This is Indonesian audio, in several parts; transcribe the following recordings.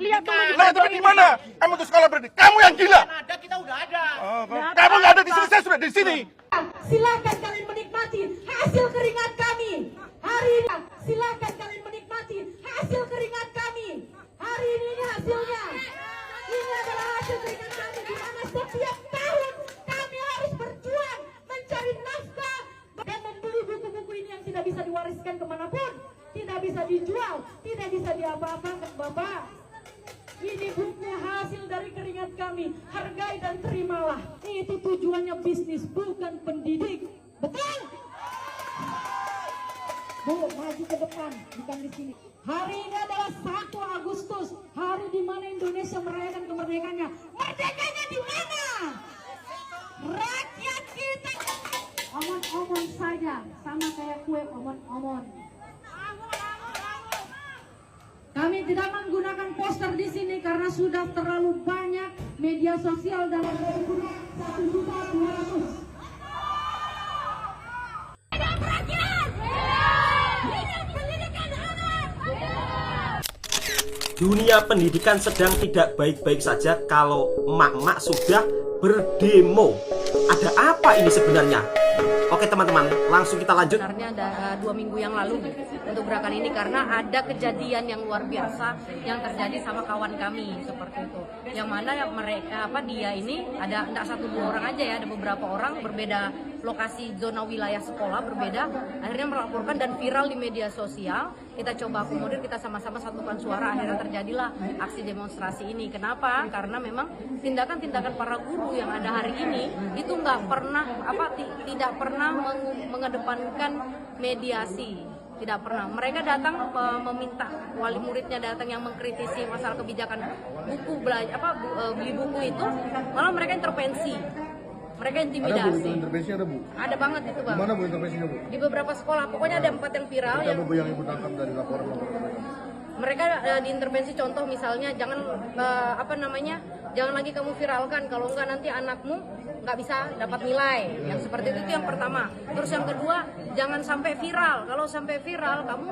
Lihat teman Lah, tapi di mana? Kamu tuh sekolah berhenti. Kamu yang gila. Ada, kita udah ada. Kamu nggak ada di sini, saya sudah di sini. Silakan kalian menikmati hasil keringat kami. Hari ini silakan kalian menikmati hasil keringat kami. Hari ini hasilnya. Ini adalah hasil keringat kami di mana setiap tahun kami harus berjuang mencari nafkah dan membeli buku-buku ini yang tidak bisa diwariskan kemanapun, tidak bisa dijual, tidak bisa diapa-apakan, Bapak. Ini buku hasil dari keringat kami. Hargai dan terimalah. Itu tujuannya bisnis, bukan pendidik. Betul? Bu, maju ke depan, bukan di sini. Hari ini adalah 1 Agustus, hari di mana Indonesia merayakan kemerdekaannya. Merdekanya di mana? Rakyat kita omon-omon saja, sama kayak kue omon-omon. Kami tidak menggunakan poster di sini karena sudah terlalu banyak media sosial dan 1.200.000. Dunia pendidikan sedang tidak baik-baik saja kalau emak-emak sudah berdemo. Ada apa ini sebenarnya? Oke teman-teman, langsung kita lanjut. Sebenarnya ada 2 minggu yang lalu untuk gerakan ini karena ada kejadian yang luar biasa yang terjadi sama kawan kami seperti itu. Yang mana mereka dia ini ada tidak 1-2 orang aja ya, ada beberapa orang berbeda lokasi zona wilayah sekolah berbeda. Akhirnya melaporkan dan viral di media sosial. Kita coba akomodir, kita sama-sama satukan suara. Akhirnya terjadilah aksi demonstrasi ini. Kenapa? Karena memang tindakan-tindakan para guru yang ada hari ini itu nggak pernah tidak pernah mengedepankan mediasi. Tidak pernah. Mereka datang meminta wali muridnya datang yang mengkritisi masalah kebijakan buku beli buku itu, malah mereka intervensi. Mereka intimidasi. Ada intervensi ada Bu? Ada banget itu Bang. Mana Bu intervensinya Bu? Di beberapa sekolah, pokoknya ada 4 yang viral. Ada Bu yang Ibu tangkap dari laporan mereka diintervensi, contoh misalnya jangan jangan lagi kamu viralkan, kalau enggak nanti anakmu nggak bisa dapat nilai, yang seperti itu yang pertama. Terus yang kedua, jangan sampai viral. Kalau sampai viral kamu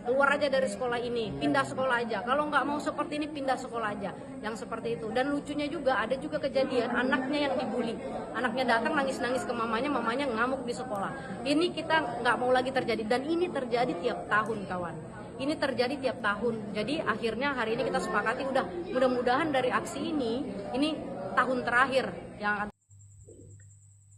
keluar aja dari sekolah ini, pindah sekolah aja. Kalau nggak mau seperti ini, pindah sekolah aja. Yang seperti itu. Dan lucunya juga, ada juga kejadian anaknya yang dibully. Anaknya datang nangis-nangis ke mamanya, mamanya ngamuk di sekolah. Ini kita nggak mau lagi terjadi. Dan ini terjadi tiap tahun, kawan. Ini terjadi tiap tahun. Jadi akhirnya hari ini kita sepakati, udah mudah-mudahan dari aksi ini tahun terakhir yang akan.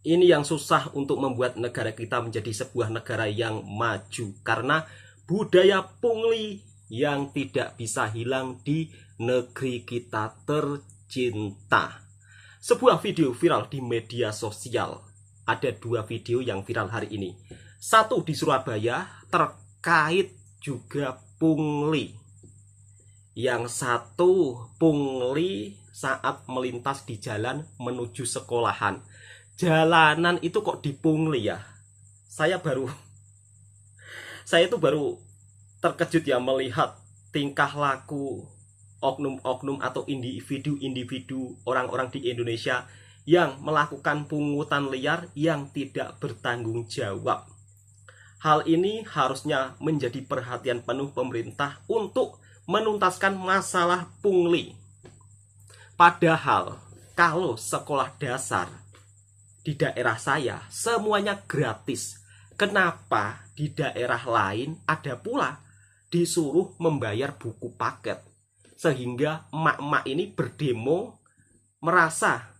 Ini yang susah untuk membuat negara kita menjadi sebuah negara yang maju. Karena budaya pungli yang tidak bisa hilang di negeri kita tercinta. Sebuah video viral di media sosial. Ada 2 video yang viral hari ini. Satu di Surabaya terkait juga pungli. Yang satu pungli saat melintas di jalan menuju sekolahan. Jalanan itu kok dipungli ya. Saya itu baru terkejut ya melihat tingkah laku oknum-oknum atau individu-individu orang-orang di Indonesia yang melakukan pungutan liar yang tidak bertanggung jawab. Hal ini harusnya menjadi perhatian penuh pemerintah untuk menuntaskan masalah pungli. Padahal kalau sekolah dasar di daerah saya semuanya gratis. Kenapa di daerah lain ada pula disuruh membayar buku paket? Sehingga emak-emak ini berdemo merasa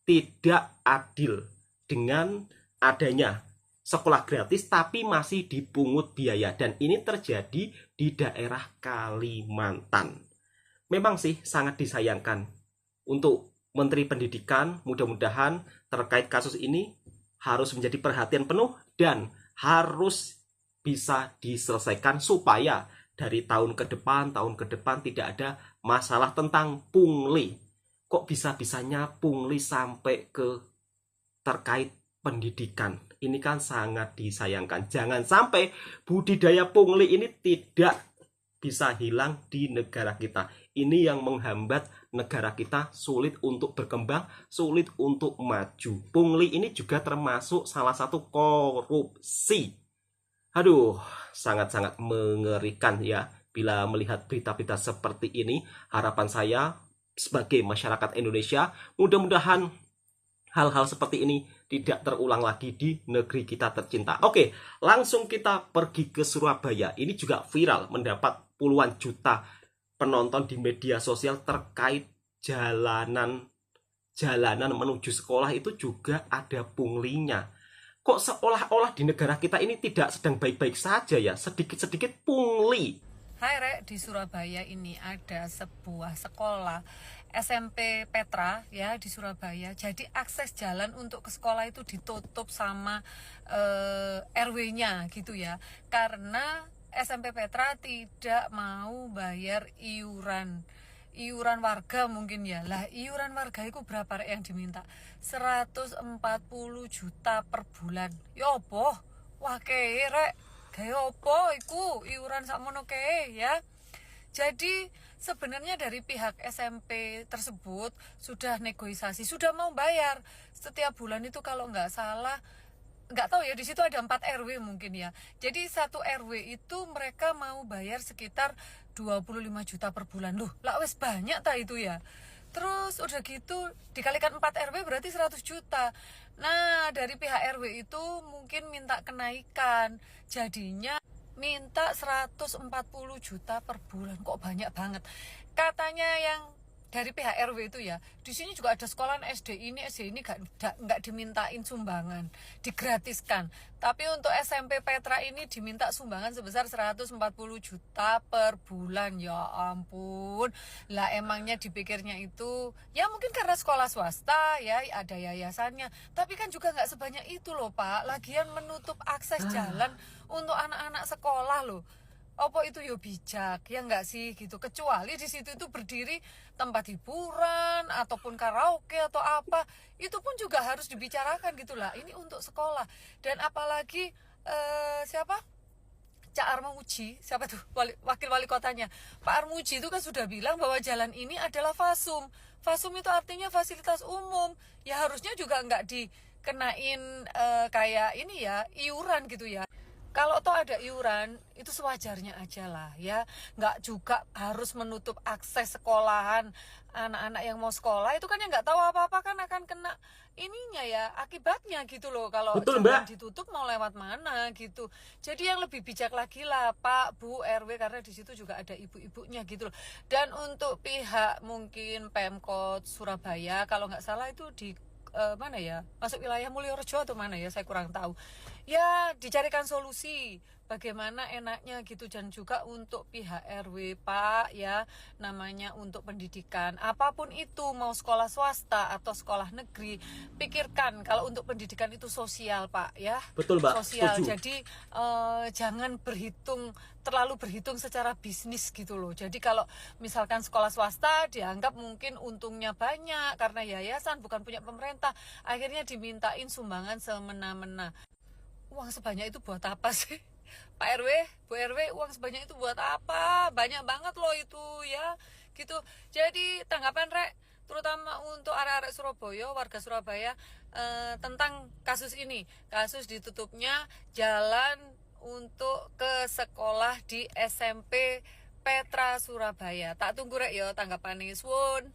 tidak adil dengan adanya sekolah gratis tapi masih dipungut biaya. Dan ini terjadi di daerah Kalimantan. Memang sih sangat disayangkan. Untuk Menteri Pendidikan, mudah-mudahan terkait kasus ini harus menjadi perhatian penuh dan harus bisa diselesaikan supaya dari tahun ke depan tidak ada masalah tentang pungli. Kok bisa-bisanya pungli sampai ke terkait pendidikan? Ini kan sangat disayangkan. Jangan sampai budidaya pungli ini tidak bisa hilang di negara kita. Ini yang menghambat negara kita sulit untuk berkembang, sulit untuk maju. Pungli ini juga termasuk salah satu korupsi. Aduh, sangat-sangat mengerikan ya. Bila melihat berita-berita seperti ini, harapan saya sebagai masyarakat Indonesia, mudah-mudahan hal-hal seperti ini tidak terulang lagi di negeri kita tercinta. Oke, langsung kita pergi ke Surabaya. Ini juga viral, mendapat puluhan juta penonton di media sosial terkait jalanan menuju sekolah itu juga ada punglinya. Kok seolah-olah di negara kita ini tidak sedang baik-baik saja ya, sedikit-sedikit pungli. Hai Rek, di Surabaya ini ada sebuah sekolah SMP Petra ya di Surabaya. Jadi akses jalan untuk ke sekolah itu ditutup sama RW-nya gitu ya. Karena SMP Petra tidak mau bayar iuran warga mungkin ya. Lah iuran warga itu berapa Rek yang diminta? 140 juta per bulan. Ya apa? Wah kei Rek. Gaya apa iku iuran sakmono kee ya. Jadi sebenarnya dari pihak SMP tersebut sudah negosiasi, sudah mau bayar setiap bulan itu kalau nggak salah, nggak tahu ya, di situ ada 4 RW mungkin ya. Jadi satu RW itu mereka mau bayar sekitar 25 juta per bulan. Loh, lah wes banyak tak itu ya. Terus udah gitu dikalikan 4 RW berarti 100 juta. Nah, dari pihak RW itu mungkin minta kenaikan. Jadinya minta 140 juta per bulan. Kok banyak banget. Katanya yang dari pihak RW itu ya, di sini juga ada sekolah SD ini nggak dimintain sumbangan, digratiskan. Tapi untuk SMP Petra ini diminta sumbangan sebesar 140 juta per bulan. Ya ampun, lah emangnya dipikirnya itu, ya mungkin karena sekolah swasta ya, ada yayasannya. Tapi kan juga nggak sebanyak itu loh Pak, lagian menutup akses jalan untuk anak-anak sekolah loh. Apa itu yo bijak ya nggak sih gitu, kecuali di situ itu berdiri tempat hiburan ataupun karaoke atau apa, itu pun juga harus dibicarakan gitulah. Ini untuk sekolah. Dan apalagi siapa Cak Armuji, siapa tuh wakil wali kotanya, Pak Armuji itu kan sudah bilang bahwa jalan ini adalah fasum. Fasum itu artinya fasilitas umum, ya harusnya juga nggak dikenain kayak ini ya, iuran gitu ya. Kalau toh ada iuran, itu sewajarnya aja lah ya. Nggak juga harus menutup akses sekolahan. Anak-anak yang mau sekolah itu kan yang nggak tahu apa-apa kan akan kena ininya ya, akibatnya gitu loh. Kalau jalan ditutup mau lewat mana gitu. Jadi yang lebih bijak lagi lah Pak, Bu, RW, karena di situ juga ada ibu-ibunya gitu loh. Dan untuk pihak mungkin Pemkot Surabaya, kalau nggak salah itu di mana ya, masuk wilayah Mulyorejo atau mana ya, saya kurang tahu ya, dicarikan solusi bagaimana enaknya gitu. Dan juga untuk pihak RW Pak ya, namanya untuk pendidikan apapun itu, mau sekolah swasta atau sekolah negeri, pikirkan kalau untuk pendidikan itu sosial Pak ya. Betul Mbak, sosial. setuju. Jadi jangan terlalu berhitung secara bisnis gitu loh. Jadi kalau misalkan sekolah swasta dianggap mungkin untungnya banyak karena yayasan bukan punya pemerintah, akhirnya dimintain sumbangan semena-mena. Uang sebanyak itu buat apa sih? Pak RW, Bu RW, uang sebanyak itu buat apa? Banyak banget loh itu ya gitu. Jadi tanggapan Rek, terutama untuk arek-arek Surabaya, warga Surabaya, tentang kasus ini, kasus ditutupnya jalan untuk ke sekolah di SMP Petra Surabaya. Tak tunggu Rek yo tanggapannya, suwun.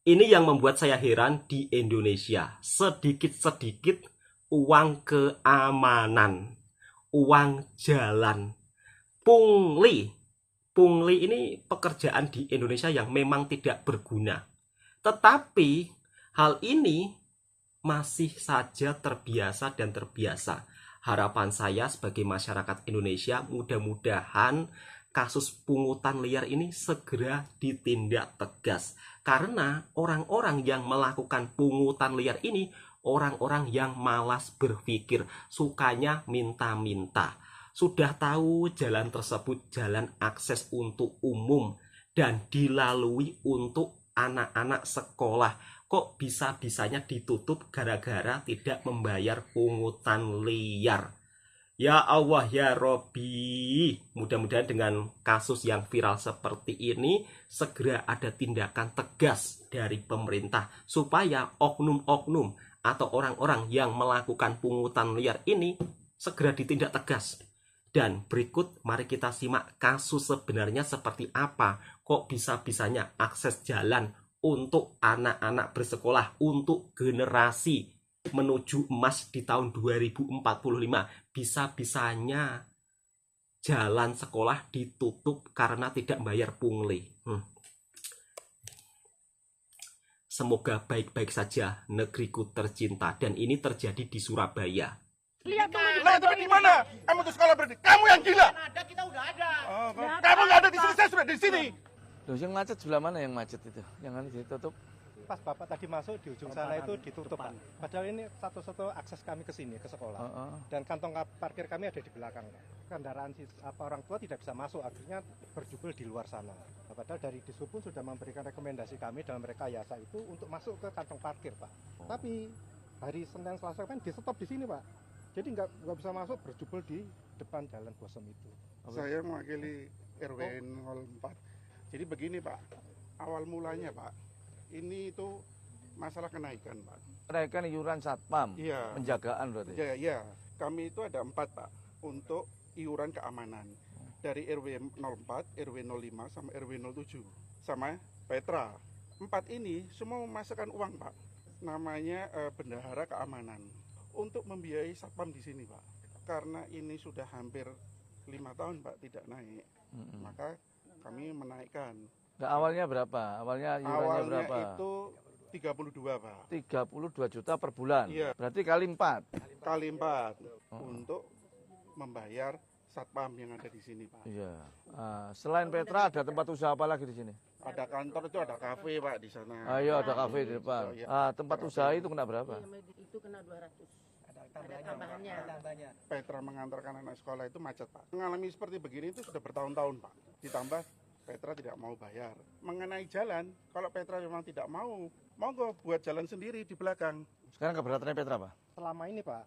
Ini yang membuat saya heran di Indonesia. Sedikit-sedikit uang keamanan, uang jalan, pungli. Pungli ini pekerjaan di Indonesia yang memang tidak berguna. Tetapi hal ini masih saja terbiasa dan terbiasa. Harapan saya sebagai masyarakat Indonesia, mudah-mudahan kasus pungutan liar ini segera ditindak tegas. Karena orang-orang yang melakukan pungutan liar ini orang-orang yang malas berpikir, sukanya minta-minta. Sudah tahu jalan tersebut jalan akses untuk umum dan dilalui untuk anak-anak sekolah. Kok bisa-bisanya ditutup gara-gara tidak membayar pungutan liar? Ya Allah ya Robbi, mudah-mudahan dengan kasus yang viral seperti ini segera ada tindakan tegas dari pemerintah supaya oknum-oknum atau orang-orang yang melakukan pungutan liar ini segera ditindak tegas. Dan berikut mari kita simak kasus sebenarnya seperti apa. Kok bisa-bisanya akses jalan untuk anak-anak bersekolah, untuk generasi menuju emas di tahun 2045. Bisa-bisanya jalan sekolah ditutup karena tidak bayar pungli. Semoga baik-baik saja negeriku tercinta. Dan ini terjadi di Surabaya. Lah, tapi di mana? Kamu tuh sekolah berhenti. Kamu yang gila. Ada, kita udah ada. Oh, kamu nggak ada di sini, saya sudah di sini. Loh, yang macet sebelah mana yang macet itu? Yang ini ditutup? Pas Bapak tadi masuk di ujung sana itu ditutup, Pak. Padahal ini satu-satu akses kami ke sini, ke sekolah. Dan kantong parkir kami ada di belakang, Pak. Kendaraan orang tua tidak bisa masuk, akhirnya berjubel di luar sana. Nah, padahal dari Dishub pun sudah memberikan rekomendasi kami dalam rekayasa itu untuk masuk ke kantong parkir, Pak. Tapi hari Senin Selasa kan di stop di sini, Pak. Jadi nggak bisa masuk, berjubel di depan Jalan Bosem itu. Saya mewakili RW 04. Jadi begini Pak, awal mulanya Pak, ini itu masalah kenaikan Pak. Kenaikan iuran satpam, Iya. penjagaan berarti. Iya, kami itu ada 4 Pak, untuk iuran keamanan. Dari RW 04, RW 05, sama RW 07, sama Petra. 4 ini semua memasukkan uang Pak, namanya bendahara keamanan, untuk membiayai satpam di sini Pak. Karena ini sudah hampir 5 tahun Pak tidak naik, maka kami menaikkan. Nah, awalnya berapa? Awalnya iurannya Awalnya berapa? itu 32 Pak. 32 juta per bulan. Iya. Berarti kali 4. Kali 4 untuk membayar satpam yang ada di sini Pak. Iya. Selain Petra ada tempat usaha apa lagi di sini? Ada kantor itu, ada kafe Pak di sana. Ayo ada kafe di depan. Iya. Tempat usaha itu kena berapa? Itu kena 200. Ada tambahannya. Petra mengantarkan anak sekolah itu macet Pak. Mengalami seperti begini itu sudah bertahun-tahun Pak. Ditambah Petra tidak mau bayar. Mengenai jalan, kalau Petra memang tidak mau, monggo buat jalan sendiri di belakang. Sekarang keberatannya Petra apa? Selama ini Pak,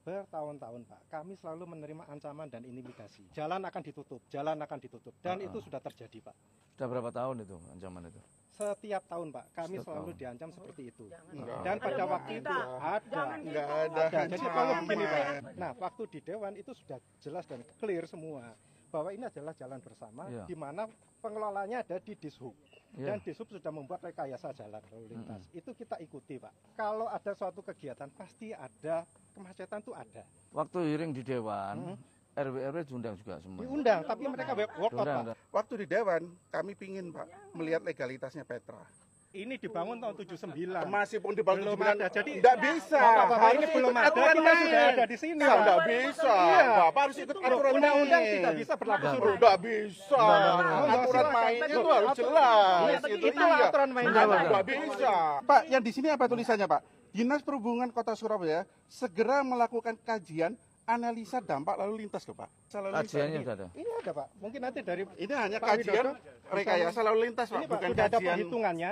bertahun-tahun Pak, kami selalu menerima ancaman dan intimidasi. Jalan akan ditutup, dan itu sudah terjadi Pak. Sudah berapa tahun itu ancaman itu? Setiap tahun Pak, kami Setiap selalu tahun. diancam seperti itu. Enggak. Dan pada waktu itu ada. Enggak ada. Jadi kalau begini Pak, nah waktu di Dewan itu sudah jelas dan clear semua bahwa ini adalah jalan bersama, Iya. di mana pengelolanya ada di Dishub. Iya. Dan Dishub sudah membuat rekayasa jalan lalu lintas. Itu kita ikuti Pak. Kalau ada suatu kegiatan pasti ada kemacetan, tuh ada. Waktu hearing di Dewan, RW diundang juga semua. Diundang, tapi mereka walk out Pak. Waktu di Dewan, kami pingin Pak melihat legalitasnya Petra. Ini dibangun tahun 79. Masih pun dibangun Belum 79, ada, jadi tidak bisa. Bapak-bapak ini Harus belum ikut ada, aturan kita main. sudah ada di sini. Nah, Pak. enggak bisa. Iya. Bapak harus ikut aturan Undang-undang main. tidak bisa berlaku Nah, surut. Enggak bisa. Aturan mainnya itu harus jelas. Itu iya. aturan mainnya. Enggak bisa. Pak, yang di sini apa tulisannya, Pak? Dinas Perhubungan Kota Surabaya segera melakukan kajian analisa dampak lalu lintas loh Pak. Lalu lintas Kajiannya ini. sudah ada. Ini ada Pak. Mungkin nanti dari Ini hanya Pak kajian Widodo rekayasa lalu lintas Pak, ini Pak bukan sudah ada kajian. perhitungannya.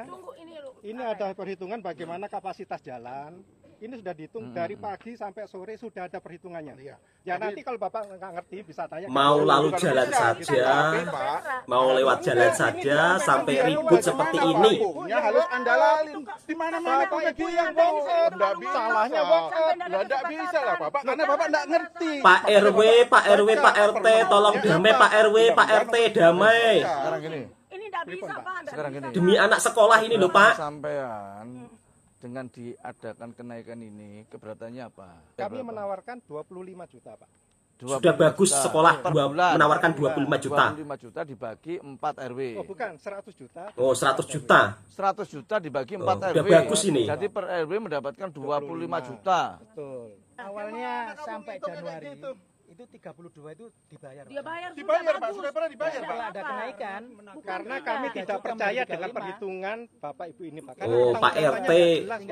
Ini ada perhitungan bagaimana kapasitas jalan. Ini sudah dihitung dari pagi sampai sore, sudah ada perhitungannya. Iya. Ya Jadi- nanti kalau Bapak nggak ngerti bisa tanya. Mau lalu Bukan jalan bisa, saja, tapi, Pak, mau lewat jalan saja sampai ribut seperti ini. Ya harus Anda lalin. Di mana-mana Bapak udah Ibu gitu yang ya, Bang. bohong. Enggak bisa. Salahnya bohong. Lah enggak bisa lah, Bapak. Karena Bapak enggak ngerti. Pak RW, Pak RW, Pak RT, tolong damai Pak RW, Pak RT, damai. Sekarang gini, Ini tidak bisa Pak. sekarang gini. Demi anak sekolah ini loh Pak. Sampean dengan diadakan kenaikan ini keberatannya apa? Kami menawarkan 25 juta Pak. Sudah bagus sekolah per dua, bulan. menawarkan 25 juta. 25 juta dibagi 4 RW. Oh bukan, 100 juta. Oh 100 juta. 100 juta dibagi 4 Oh, udah RW. bagus ini. Jadi per RW mendapatkan 25 juta. Betul. Awalnya sampai Januari itu 32 itu dibayar. Dia bayar Dibayar, Pak. Sudah pernah dibayar, Pak. Setelah ada kenaikan, Karena kami tidak percaya dengan perhitungan Bapak Ibu ini Pak. Karena Oh Pak RT,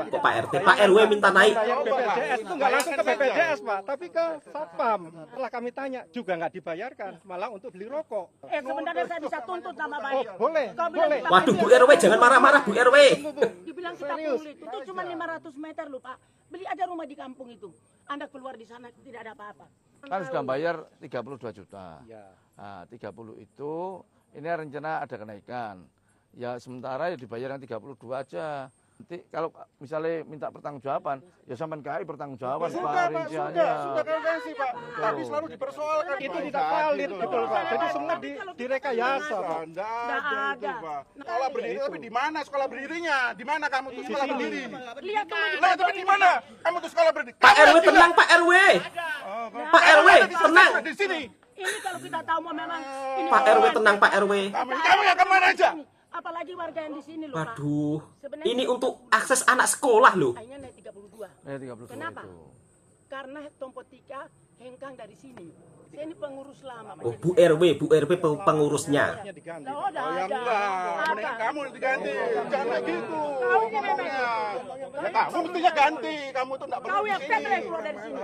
kok Pak RT, Pak RW minta naik. Bayar BPJS itu nggak langsung ke BPJS Pak, tapi ke Satpam. Setelah kami tanya juga nggak dibayarkan, malah untuk beli rokok. sebenarnya saya bisa tuntut nama Oh baik. boleh, Kau bilang boleh. kita Waduh Bu RW jangan marah-marah Bu RW. Dibilang kita Serius. pungli itu cuma 500 meter loh Pak. Beli aja rumah di kampung itu. Anda keluar di sana tidak ada apa-apa. Kan sudah bayar 32 juta. Ya. Nah, 30 itu ini rencana ada kenaikan. Ya sementara ya dibayar yang 32 aja. Nanti kalau misalnya minta pertanggungjawaban, ya sampean KAI pertanggungjawaban Sudah, Pak Pak, rinciannya. sudah konvensi, Pak. Tapi selalu dipersoalkan. Itu Pak. tidak valid, Gitu. betul Pak. Jadi semua direkayasa, Pak. Nggak ada itu, Pak. Sekolah berdiri, tapi di mana sekolah berdirinya? Di mana kamu tuh sekolah berdiri? Lihat tuh Lah, tapi di mana? Kamu tuh sekolah berdiri. Pak RW tenang, Pak RW. Pak RW tenang. Di sini. ini kalau kita tahu memang ini Pak RW tenang, Pak RW. Kamu yang kemana aja? apalagi warga yang di sini loh Pak. Waduh, Sebenarnya ini untuk akses anak sekolah loh. kayaknya naik 32. 32 Kenapa? itu. Karena Tompotika hengkang dari sini. Saya ini pengurus lama. Oh, Bu RW pengurusnya. Diganti. Lah, udah Oh, yang ada. enggak. Mending Ada. kamu diganti. Jangan kayak gitu. Kau ini ngomongnya. Ya, kamu mestinya ganti. Kamu tuh enggak perlu Kau di yang sini. Febri keluar dari sini.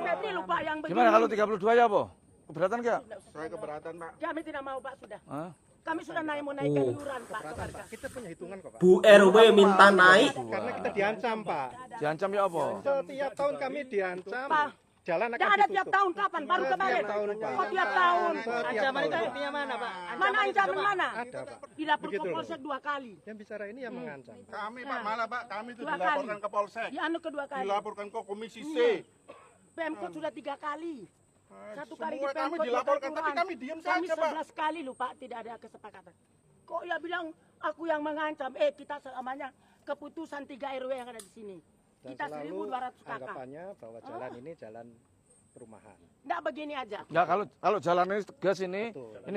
Febri lupa yang begini. Gimana kalau 32 ya, Po? Keberatan nggak? Saya keberatan, Pak. Kami tidak mau Pak sudah. Hah? Kami sudah mau naikkan Oh. iuran Pak. ke warga. Kita punya hitungan kok, Pak. Bu RW minta naik. Karena kita diancam, Pak. Diancam ya apa? Setiap tahun kami diancam. Pak. Jalan akan Tidak ada tiap ditutup. tahun kapan? Baru kemarin. tahun, Pak. Oh tiap tahun. Ancaman itu buktinya mana, Pak? Mana ancaman mana? Ada, Pak. Di dapur Begitu loh. Polsek 2 kali. Yang bicara ini yang mengancam. Kami, Pak, malah, Pak. Kami itu 2 dilaporkan kali. ke Polsek. Di anu kedua kali. Dilaporkan ke Komisi C. Pemkot sudah 3 kali. Satu kali di Semua kami Pemkot, dilaporkan, 2 tapi kelurahan. kami diam Kami saja, Pak. 11 kali loh Pak, tidak ada kesepakatan. Kok ya bilang aku yang mengancam? Kita selamanya keputusan 3 RW yang ada di sini. Dan Kita selalu 1.200 kakak. anggapannya bahwa jalan ini jalan perumahan. Nggak begini aja. Enggak, kalau jalan ini tegas ini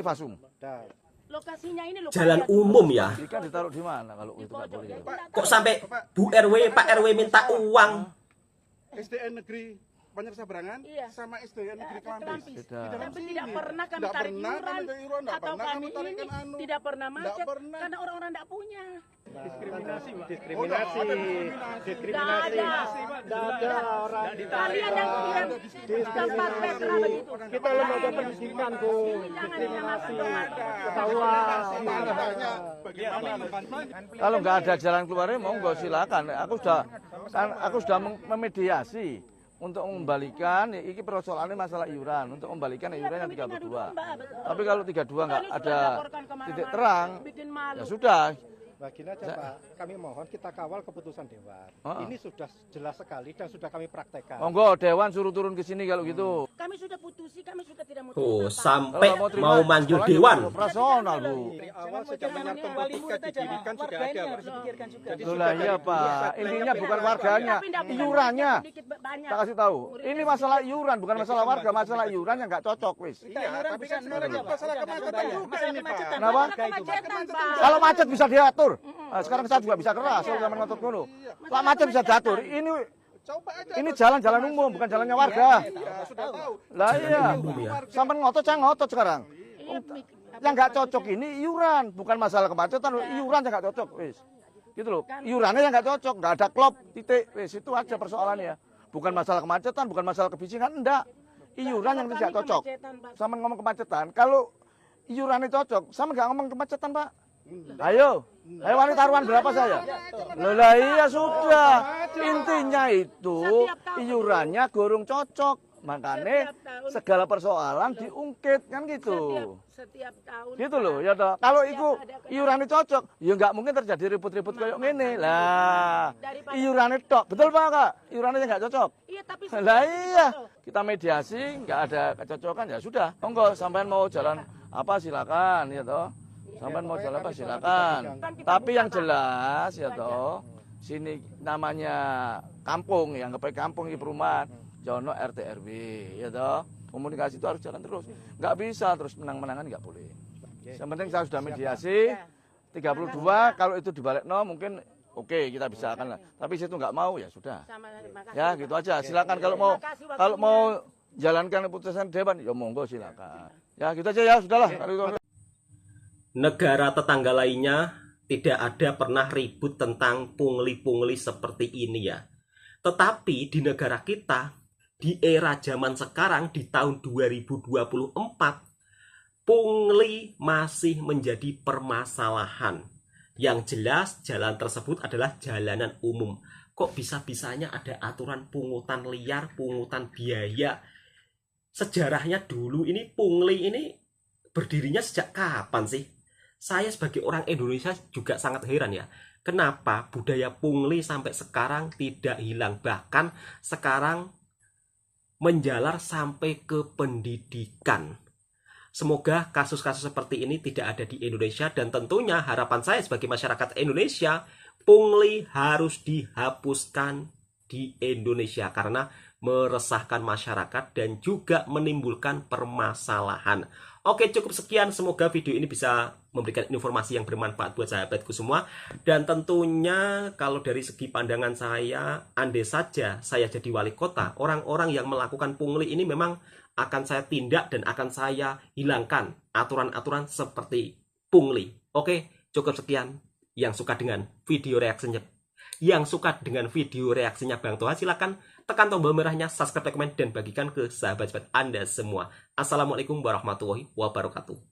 fasum. Dan Lokasinya ini loh. Pak, Jalan lihat. umum ya. Ikan ditaruh di mana kalau Di itu nggak pojok. boleh? Ya, Kok sampai Bu RW, Pak RW minta uang? SDN Negeri Banjar Saberangan Iya. sama SDN Negeri Kelampis. Kelampis. Beda. Di dalam Tapi sini. tidak pernah kami Tidak tarik pernah iuran, kami tarik iuran, tidak atau pernah kami kami tarik ini anu. tidak pernah macet pernah. karena orang-orang tidak punya. diskriminasi, Oh, diskriminasi, ada diskriminasi. diskriminasi. Nggak ada. Nggak ada orang Kalian yang kirim tempat Petra begitu. Kita lembaga pendidikan, Bu. Jangan diskriminasi. Makanya bagaimana Kalau nggak ada jalan keluarnya, monggo silakan. Aku sudah memediasi untuk membalikan. Ini persoalannya masalah iuran, untuk membalikan iuran yang 32. Tapi kalau 32 nggak ada titik terang, Bikin malu. ya sudah. Bagian aja, Pak. Kami mohon kita kawal keputusan Dewan. Heeh. Ini sudah jelas sekali dan sudah kami praktekkan. Monggo Dewan suruh turun ke sini kalau gitu. Kami sudah putusi, kami sudah tidak mau Tuh, terima, Pak. sampai Kalau mau manggil sekolahnya Dewan. operasional, Bu. Dari awal sejak menyangkut ketika didirikan sudah ada, Pak. Jadi Loh lah iya Pak, intinya bukan warganya, iurannya. Sedikit banyak. Tak kasih tahu. Ini masalah iuran, bukan masalah warga, masalah iuran yang nggak cocok, wis. Iya, tapi kan sebenarnya masalah kemacetan juga ini, Pak. Kenapa? Kemacetan, Pak. Kalau macet bisa diatur. Nah, sekarang saya juga bisa keras, saya zaman ngotot dulu. Kalau macet bisa diatur. Coba aja. Ini jalan-jalan umum, bukan jalannya warga. Iya, sudah tahu. Lah iya. Sampai ngotot, saya ngotot sekarang. Yang nggak cocok ini iuran, bukan masalah kemacetan, iuran yang nggak cocok, wis. Gitu loh. Iurannya yang nggak cocok, nggak ada klop, titik, wis itu aja persoalannya. Bukan masalah kemacetan, bukan masalah kebisingan, enggak. Iuran yang tidak cocok. Sama ngomong kemacetan, kalau iurannya cocok, sama nggak ngomong kemacetan, Pak. Ayo wanita taruhan berapa saya? Loh lah iya sudah. Intinya itu iurannya gorong cocok. Makanya segala persoalan diungkit kan gitu. Setiap tahun. Gitu loh ya toh. Kalau itu iurannya cocok, ya nggak mungkin terjadi ribut-ribut kayak gini. Lah, iurannya tok. Betul Pak Kak? Iurannya nggak cocok. Iya, tapi Lah iya, kita mediasi nggak ada kecocokan ya sudah. Monggo sampean mau jalan apa silakan ya toh. Sampean mau jalan apa silakan. Tapi yang jelas ya toh, sini namanya kampung, yang nggak kampung di perumahan, Jono RT RW ya toh. Komunikasi itu harus jalan terus. Nggak bisa terus menang-menangan nggak boleh. Yang penting saya sudah mediasi 32, kalau itu dibalik mungkin oke, kita bisa kan lah. Tapi situ nggak mau ya sudah. Ya gitu aja. Silakan kalau mau jalankan keputusan Dewan, ya monggo silakan. Ya gitu aja ya sudahlah. Negara tetangga lainnya tidak ada pernah ribut tentang pungli-pungli seperti ini ya. Tetapi di negara kita, di era zaman sekarang, di tahun 2024, pungli masih menjadi permasalahan. Yang jelas jalan tersebut adalah jalanan umum. Kok bisa-bisanya ada aturan pungutan liar, pungutan biaya? Sejarahnya dulu ini pungli ini berdirinya sejak kapan sih? Saya sebagai orang Indonesia juga sangat heran ya. Kenapa budaya pungli sampai sekarang tidak hilang, bahkan sekarang menjalar sampai ke pendidikan. Semoga kasus-kasus seperti ini tidak ada di Indonesia, dan tentunya harapan saya sebagai masyarakat Indonesia, pungli harus dihapuskan di Indonesia karena meresahkan masyarakat dan juga menimbulkan permasalahan. Oke, cukup sekian. Semoga video ini bisa memberikan informasi yang bermanfaat buat sahabatku semua. Dan tentunya kalau dari segi pandangan saya, andai saja saya jadi wali kota, orang-orang yang melakukan pungli ini memang akan saya tindak dan akan saya hilangkan aturan-aturan seperti pungli. Oke, cukup sekian. Yang suka dengan video reaksinya Bang Toha, silakan tekan tombol merahnya, subscribe, komen, dan bagikan ke sahabat-sahabat Anda semua. Assalamualaikum warahmatullahi wabarakatuh.